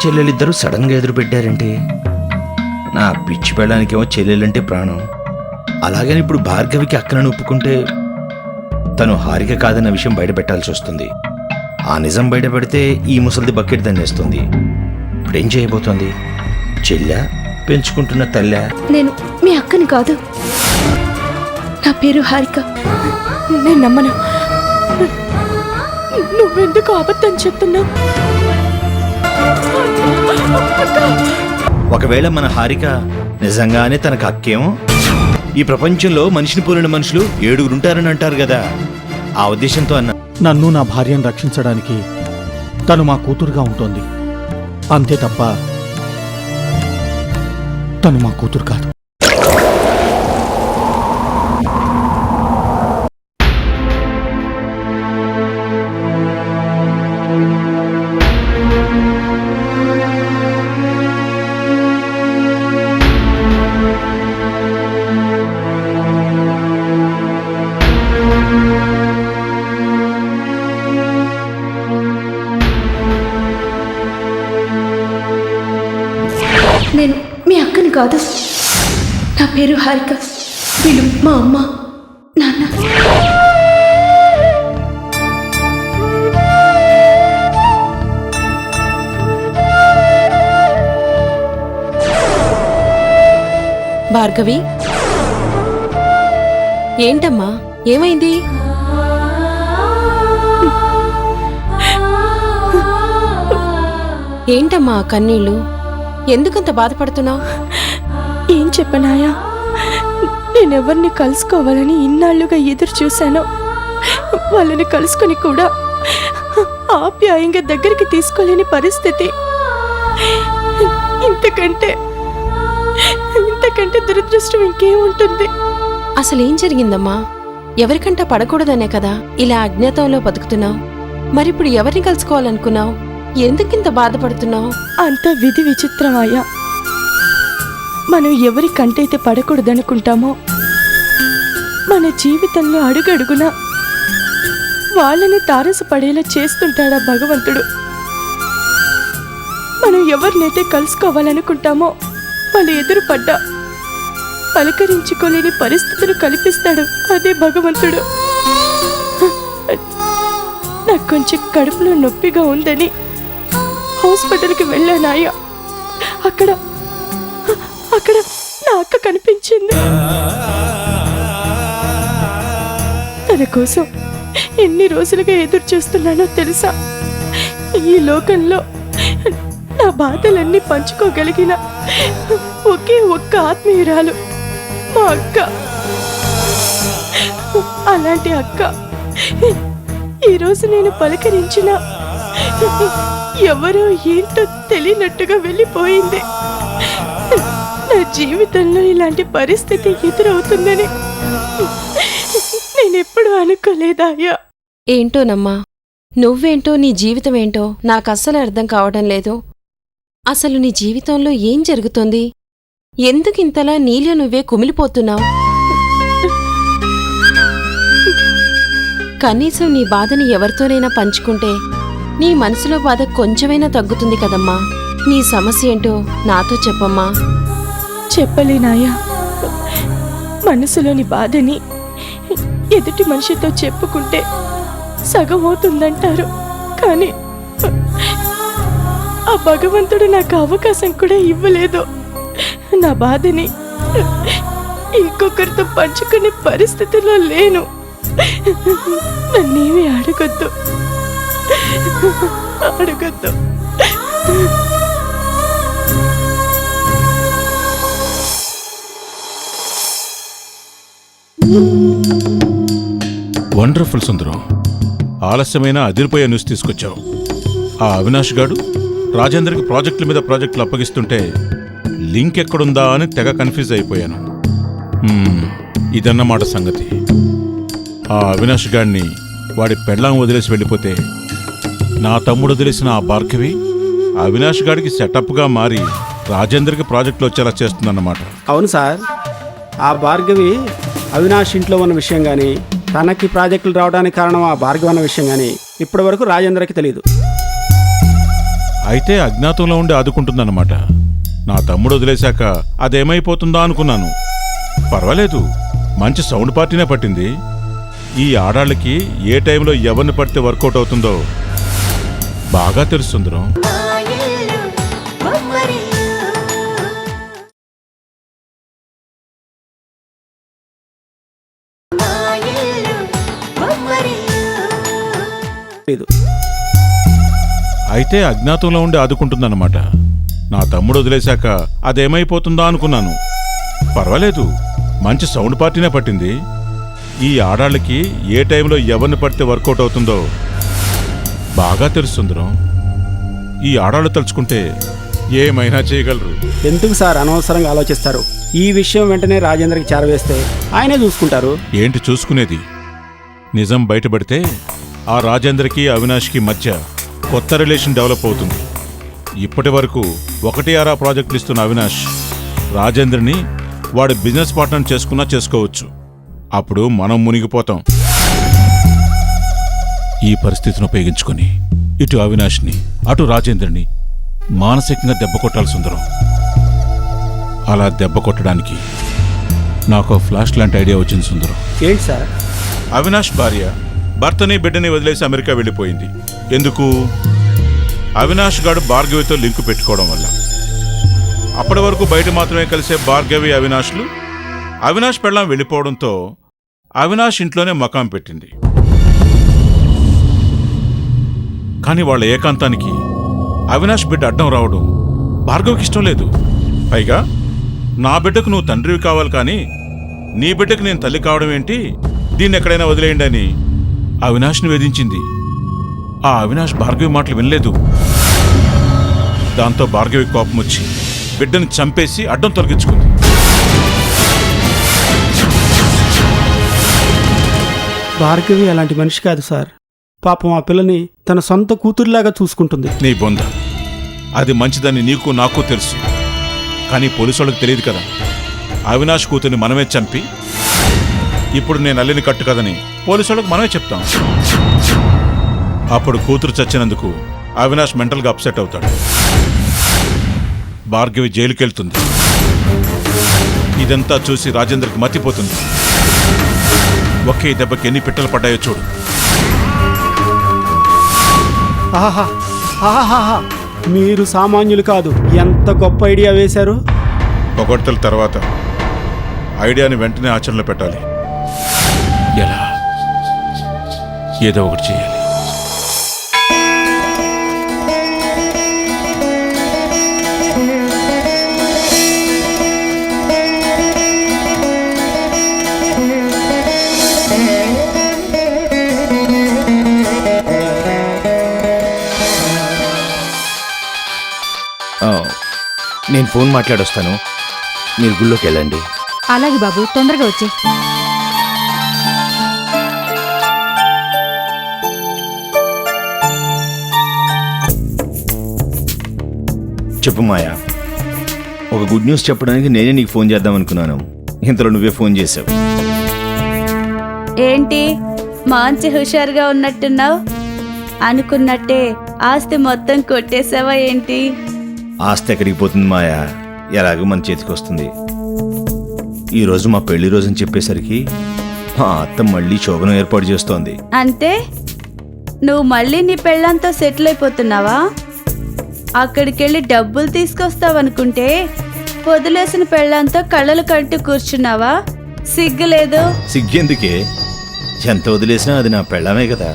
చెల్లెలిద్దరూ సడన్గా ఎదురు పెట్టారేంటి? నా పిచ్చి పెళ్ళానికేమో చెల్లెలంటే ప్రాణం. అలాగని ఇప్పుడు భార్గవికి అక్కలను ఒప్పుకుంటే తను హారిక కాదన్న విషయం బయటపెట్టాల్సి వస్తుంది. ఆ నిజం బయటపెడితే ఈ ముసలిది బకెట్ దండేస్తుంది. ఇప్పుడేం చేయబోతోంది? చెల్లా, పెంచుకుంటున్న తల్లా? నేను మీ అక్కని కాదు. నా పేరు హారిక. నేను నమ్మను. నువ్వెందుకు అబద్ధం చెప్తున్నావు? ఒకవేళ మన హారిక నిజంగానే తనకు అక్కేమో? ఈ ప్రపంచంలో మనిషిని పోలిన మనుషులు 7 ఉంటారని అంటారు కదా, ఆ ఉద్దేశంతో అన్నా. నన్ను నా భార్యను రక్షించడానికి తను మా కూతురుగా ఉంటుంది, అంతే తప్ప తను మా కూతురు కాదు. నేను మీ అక్కని కాదు. నా పేరు హారిక. వీళ్ళు మా అమ్మ, నాన్న. భార్గవి, ఏంటమ్మా, ఏమైంది? ఏంటమ్మా కన్నీళ్ళు? ఎందుకంత బాధపడుతున్నావు? ఏం చెప్పనాయా, నేనెవరిని కలుసుకోవాలని ఇన్నాళ్లుగా ఎదురు చూశాను. వాళ్ళని కలుసుకొని కూడా ఆప్యాయంగా దగ్గరికి తీసుకోలేని పరిస్థితి. ఇంతకంటే దురదృష్టం ఇంకేముంటుంది? అసలేం జరిగిందమ్మా? ఎవరికంటా పడకూడదనే కదా ఇలా అజ్ఞాతంలో బతుకుతున్నావు. మరిప్పుడు ఎవరిని కలుసుకోవాలనుకున్నావు? ఎందుకింత బాధపడుతున్నావు? అంత విధి విచిత్రమయ్యా. మనం ఎవరి కంటైతే పడకూడదనుకుంటామో మన జీవితంలో అడుగడుగునా వాళ్ళని తారసపడేలా చేస్తుంటాడా భగవంతుడు. మనం ఎవరినైతే కలుసుకోవాలనుకుంటామో వాళ్ళు ఎదురుపడ్డా పలకరించుకోలేని పరిస్థితులు కల్పిస్తాడు అదే భగవంతుడు. నాకు కొంచెం కడుపులో నొప్పిగా ఉందని హాస్పిటల్కి వెళ్ళానాయ్యా. అక్కడ నా అక్క కనిపించింది. తన కోసం ఎన్ని రోజులుగా ఎదురు చూస్తున్నానో తెలుసా? ఈ లోకంలో నా బాధలన్నీ పంచుకోగలిగిన ఒకే ఒక్క ఆత్మీయురాలు మా అక్క. అలాంటి అక్క ఈరోజు నేను పలకరించిన ఎవరో ఏంటో తెలియనట్టుగా వెళ్ళిపోయింది. నా జీవితంలో ఇలాంటి పరిస్థితి ఎదురవుతుందని నేనెప్పుడు అనుకోలేదాయ్యా. ఏంటోనమ్మా, నువ్వేంటో నీ జీవితం ఏంటో నాకస్సలు అర్థం కావడం లేదు. అసలు నీ జీవితంలో ఏం జరుగుతోంది? ఎందుకింతలా నీలో నువ్వే కుమిలిపోతున్నావు? కనీసం నీ బాధని ఎవరితోనైనా పంచుకుంటే నీ మనసులో బాధ కొంచెమైనా తగ్గుతుంది కదమ్మా. నీ సమస్య ఏంటో నాతో చెప్పమ్మా. చెప్పలేనాయా. మనసులోని బాధని ఎదుటి మనిషితో చెప్పుకుంటే సగం అవుతుందంటారు, కానీ ఆ భగవంతుడు నాకు అవకాశం కూడా ఇవ్వలేదు. నా బాధని ఇంకొకరితో పంచుకునే పరిస్థితిలో లేను. నన్నేమీ అడగొద్దు. వండర్ఫుల్ సుందరం, ఆలస్యమైన అదిరిపోయే న్యూస్ తీసుకొచ్చావు. ఆ అవినాష్ గాడు రాజేంద్రకి ప్రాజెక్టుల మీద ప్రాజెక్టులు అప్పగిస్తుంటే లింక్ ఎక్కడుందా అని తెగ కన్ఫ్యూజ్ అయిపోయాను. ఇదన్నమాట సంగతి. ఆ అవినాష్ గాడిని వాడి పెళ్ళాం వదిలేసి వెళ్ళిపోతే నా తమ్ముడు వదిలేసిన ఆ భార్గవి అవినాష్ గాడికి సెటప్గా మారి రాజేంద్రకి ప్రాజెక్టులు వచ్చేలా చేస్తుందన్నమాట. అవును సార్, ఆ భార్గవి అవినాష్ ఇంట్లో ఉన్న విషయం కానీ తనకి ప్రాజెక్టులు రావడానికి కారణం ఆ భార్గవి అన్న విషయం కానీ ఇప్పటి వరకు రాజేంద్రకి తెలియదు. అయితే అజ్ఞాతంలో ఉండి ఆదుకుంటుందన్నమాట. నా తమ్ముడు వదిలేశాక అదేమైపోతుందా అనుకున్నాను. పర్వాలేదు, మంచి సౌండ్ పార్టీనే పట్టింది. ఈ ఆడాళ్ళకి ఏ టైంలో ఎవరిని పడితే వర్కౌట్ అవుతుందో బాగా తెలుసు సుందరం. లేదు. అయితే అజ్ఞాతంలో ఉండి ఆదుకుంటుందన్నమాట. నా తమ్ముడు వదిలేశాక అదేమైపోతుందా అనుకున్నాను. పర్వాలేదు, మంచి సౌండ్ పార్టీనే పట్టింది. ఈ ఆడాళ్ళకి ఏ టైంలో ఎవరిని పడితే వర్కౌట్ అవుతుందో బాగా తెలుసు సుందరం. ఈ ఆడాళ్ళు తలుచుకుంటే ఏమైనా చేయగలరు. ఎందుకు సార్ అనవసరంగా ఆలోచిస్తారు? ఈ విషయం వెంటనే రాజేంద్రకి చేరవేస్తే ఆయనే చూసుకుంటారు. ఏంటి చూసుకునేది? నిజం బయటపడితే ఆ రాజేంద్రకి అవినాష్కి మధ్య కొత్త రిలేషన్ డెవలప్ అవుతుంది. ఇప్పటి వరకు 1-6 ప్రాజెక్టులు ఇస్తున్న అవినాష్ రాజేంద్రని వాడి బిజినెస్ పార్ట్నర్ చేసుకున్నా చేసుకోవచ్చు. అప్పుడు మనం మునిగిపోతాం. ఈ పరిస్థితిని ఉపయోగించుకొని ఇటు అవినాష్ని అటు రాజేంద్రని మానసికంగా దెబ్బ కొట్టాలి సుందరం. అలా దెబ్బ కొట్టడానికి నాకు ఫ్లాష్ లాంటి ఐడియా వచ్చింది సుందరం. ఏంటి సార్? అవినాష్ భార్య భర్తని బిడ్డని వదిలేసి అమెరికా వెళ్ళిపోయింది. ఎందుకు? అవినాష్ గాడు భార్గవితో లింకు పెట్టుకోవడం వల్ల. అప్పటి వరకు బయట మాత్రమే కలిసే భార్గవి అవినాష్లు అవినాష్ పెళ్ళాం వెళ్ళిపోవడంతో అవినాష్ ఇంట్లోనే మకాం పెట్టింది. కానీ వాళ్ళ ఏకాంతానికి అవినాష్ బిడ్డ అడ్డం రావడం భార్గవికి ఇష్టం లేదు. పైగా నా బిడ్డకు నువ్వు తండ్రివి కావాలి, కానీ నీ బిడ్డకు నేను తల్లి కావడం ఏంటి, దీన్ని ఎక్కడైనా వదిలేయండి అని అవినాష్ని వేధించింది. ఆ అవినాష్ భార్గవి మాటలు వినలేదు. దాంతో భార్గవి కోపం వచ్చి బిడ్డని చంపేసి అడ్డం తొలగించుకుంది. భార్గవి అలాంటి మనిషి కాదు సార్. పాపం ఆ పిల్లని తన సొంత కూతురులాగా చూసుకుంటుంది. నీ బొంద, అది మంచిదని నీకు నాకు తెలుసు, కానీ పోలీసు వాళ్ళకి తెలియదు కదా. అవినాష్ కూతుర్ని మనమే చంపి ఇప్పుడు నేను అల్లిని కట్టు కదని పోలీసు వాళ్ళకి మనమే చెప్తాం. అప్పుడు కూతురు చచ్చినందుకు అవినాష్ మెంటల్గా అప్సెట్ అవుతాడు. భార్గవి జైలుకెళ్తుంది. ఇదంతా చూసి రాజేంద్రకి మతిపోతుంది. ఒకే దెబ్బకి ఎన్ని పిట్టలు పడ్డాయో చూడు. ఆహా ఆహాహా, మీరు సామాన్యులు కాదు. ఎంత గొప్ప ఐడియా వేశారు. పొగడ్తల తర్వాత ఐడియాని వెంటనే ఆచరణలో పెట్టాలి. ఎలా? ఏదో ఒకటి చేయాలి. నేను ఫోన్ మాట్లాడొస్తాను, మీరు గుళ్ళోకి వెళ్ళండి. అలాగే బాబు, తొందరగా వచ్చే. చెప్పు మాయా, ఒక గుడ్ న్యూస్ చెప్పడానికి నేనే నీకు ఫోన్ చేద్దాం అనుకున్నాను. ఇంతలో నువ్వే ఫోన్ చేసావు. ఏంటి మంచి హుషారుగా ఉన్నట్టున్నావు? అనుకున్నట్టే ఆస్తి మొత్తం కొట్టేసావా ఏంటి? ఆస్తి ఎక్కడికి పోతుంది మాయా, ఎలాగో మన చేతికి వస్తుంది. ఈరోజు మా పెళ్లి రోజుని చెప్పేసరికి మా అత్త మళ్ళీ శోభనం ఏర్పాటు చేస్తోంది. అంటే నువ్వు మళ్ళీ నీ పెళ్ళంతో సెటిల్ అయిపోతున్నావా? అక్కడికెళ్ళి డబ్బులు తీసుకొస్తావనుకుంటే వదిలేసిన పెళ్ళంతో కళ్ళలు కట్టు కూర్చున్నావా? సిగ్గులేదు? సిగ్గెందుకే, ఎంత వదిలేసినా అది నా పెళ్ళామే కదా.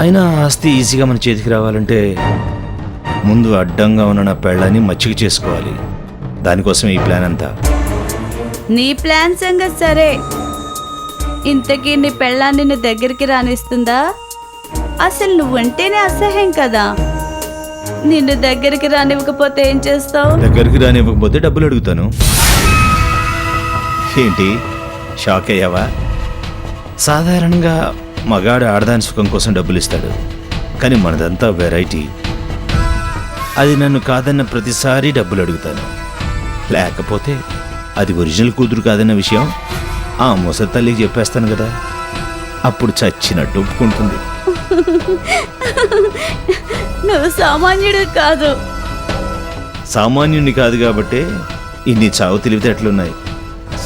అయినా ఆస్తి ఈజీగా మన చేతికి రావాలంటే ముందు అడ్డంగా ఉన్న నా పెళ్ళాన్ని మచ్చిక చేసుకోవాలి. దానికోసం ఈ ప్లాన్ అంతా. నీ ప్లాన్ సంగతి సరే, ఇంతకీ నీ పెళ్ళాన్ని నీ దగ్గరికి రానిస్తుందా? అసలు నువ్వంటేనే అసహ్యం కదా. నిన్ను దగ్గరికి రానివ్వకపోతే ఏం చేస్తావు? దగ్గరికి రానివ్వకపోతే డబ్బులు అడుగుతాను. ఏంటి షాక్ అయ్యావా? సాధారణంగా మగాడు ఆడదాని సుఖం కోసం డబ్బులు ఇస్తాడు, కానీ మనదంతా వెరైటీ. అది నన్ను కాదన్న ప్రతిసారి డబ్బులు అడుగుతాను. లేకపోతే అది ఒరిజినల్ కూతురు కాదన్న విషయం ఆ ముసలి తల్లికి చెప్పేస్తాను కదా, అప్పుడు చచ్చినట్టు ఒప్పుకుంటుంది. నువ్వు సామాన్యుడు కాదు. సామాన్యుని కాదు కాబట్టే ఇన్ని చావు తెలివితేటలున్నాయి.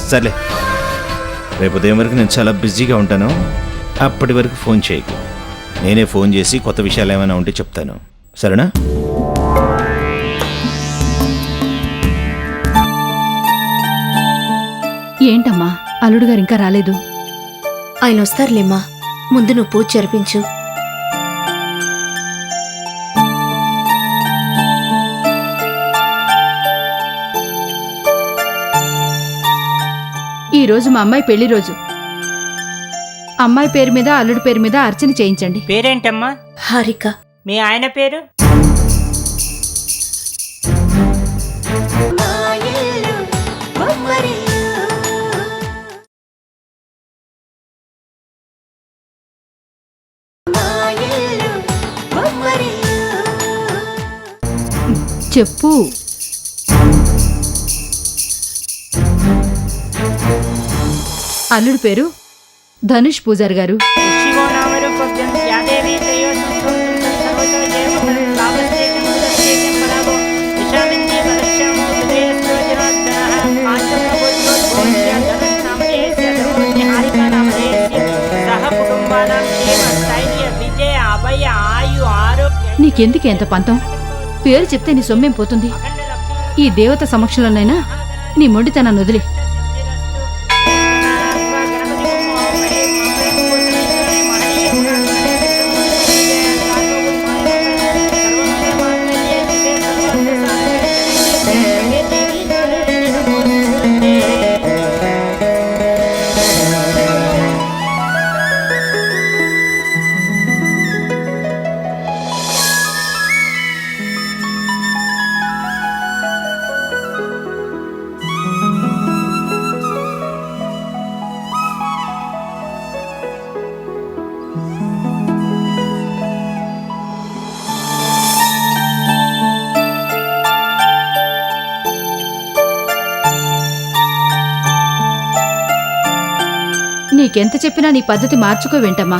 సర్లే, రేపు ఉదయం వరకు నేను చాలా బిజీగా ఉంటాను. అప్పటి వరకు ఫోన్ చేయకు. నేనే ఫోన్ చేసి కొత్త విషయాలు ఏమైనా ఉంటే చెప్తాను. సరేనా? ఏంటమ్మా అల్లుడు గారు ఇంకా రాలేదు? ఆయన వస్తారులేమ్మా, ముందు నువ్వు పూజ జరిపించు. ఈ రోజు మా అమ్మాయి పెళ్లి రోజు. అమ్మాయి పేరు మీద అల్లుడి పేరు మీద అర్చన చేయించండి. పేరేంటమ్మా? హారిక. మీ ఆయన పేరు? చెప్పు. అల్లుడి పేరు ధనుష్ పూజారి గారు. నీకెందుకు ఎంత పంతం? పేరు చెప్తే నీ సొమ్మేం పోతుంది? ఈ దేవత సమక్షంలోనైనా నీ మొండితనాన్ని వదిలి. నీకెంత చెప్పినా నీ పద్ధతి మార్చుకోవేంటమ్మా?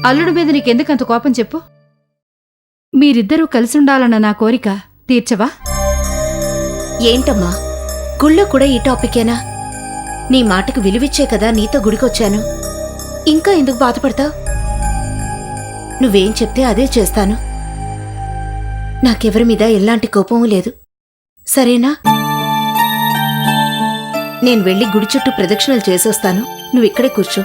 అల్లుడి మీద నీకెందుకంత కోపం చెప్పు? మీరిద్దరూ కలిసుండాలన్న నా కోరిక తీర్చవా? ఏంటమ్మా, గుళ్ళో కూడా ఈ టాపికేనా? నీ మాటకు విలువిచ్చే కదా నీతో గుడికొచ్చాను. ఇంకా ఎందుకు బాధపడతావు? నువ్వేం చెప్తే అదే చేస్తాను. నాకెవరి మీద ఎలాంటి కోపమూ లేదు, సరేనా? నేను వెళ్ళి గుడి చుట్టూ ప్రదక్షిణలు చేసొస్తాను. నువ్విక్కడే కూర్చో.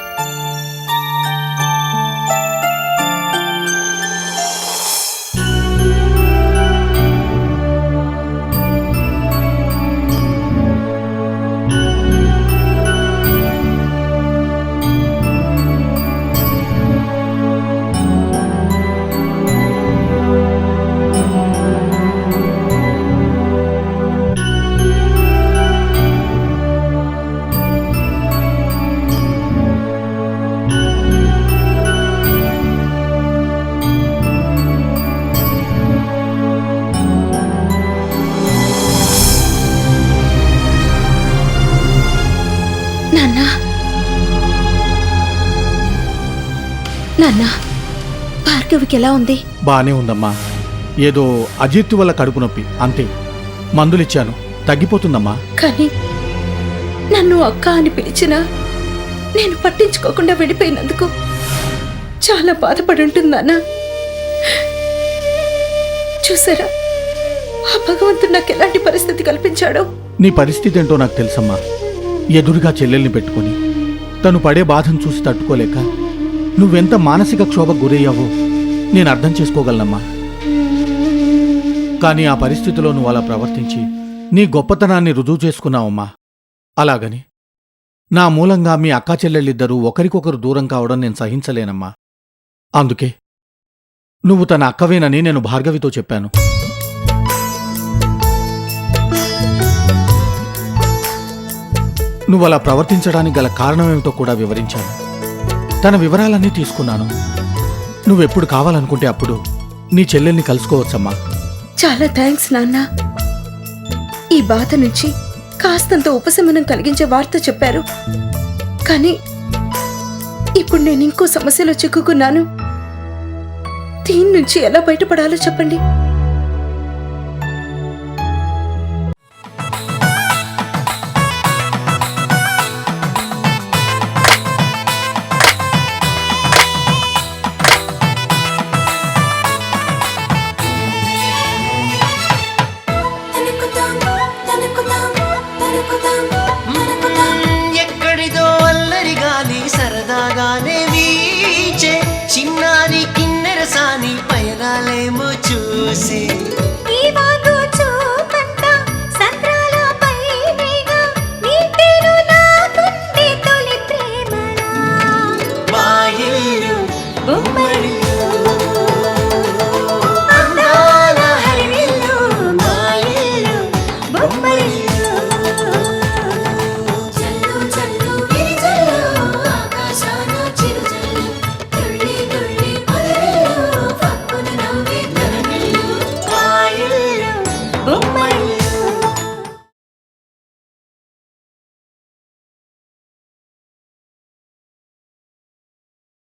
నాన్నా, భార్గవికి ఎలా ఉంది? బానే ఉందమ్మా. ఏదో అజీర్తి వల్ల కడుపు నొప్పి అంతే. మందులిచ్చాను, తగ్గిపోతుందమ్మా. కానీ నన్ను అక్క అని పిలిచినా నేను పట్టించుకోకుండా వెళ్ళిపోయినందుకు చాలా బాధపడి ఉంటుందన్నా. చూసారా, ఆ భగవంతుడు నాకు ఎలాంటి పరిస్థితి కల్పించాడో. నీ పరిస్థితి ఏంటో నాకు తెలుసమ్మా. ఎదురుగా చెల్లెల్ని పెట్టుకుని తను పడే బాధను చూసి తట్టుకోలేక నువ్వెంత మానసిక క్షోభకు గురయ్యావో నేను అర్థం చేసుకోగలనమ్మా. కానీ ఆ పరిస్థితిలో నువ్వు అలా ప్రవర్తించి నీ గొప్పతనాన్ని రుజువు చేసుకున్నావమ్మా. అలాగని నా మూలంగా మీ అక్కా చెల్లెళ్ళిద్దరూ ఒకరికొకరు దూరం కావడం నేను సహించలేనమ్మా. అందుకే నువ్వు తన అక్కవేనని నేను భార్గవితో చెప్పాను. నువ్వలా ప్రవర్తించడానికి గల కారణమేమిటో కూడా వివరించాను. తన వివరాలన్నీ తీసుకున్నాను. నువ్వెప్పుడు కావాలనుకుంటే అప్పుడు నీ చెల్లెల్ని కలుసుకోవచ్చమ్మా. చాలా థ్యాంక్స్ నాన్న. ఈ బాధ నుంచి కాస్తంత ఉపశమనం కలిగించే వార్త చెప్పారు. కానీ ఇప్పుడు నేను ఇంకో సమస్యలో చిక్కుకున్నాను. దీని నుంచి ఎలా బయటపడాలో చెప్పండి.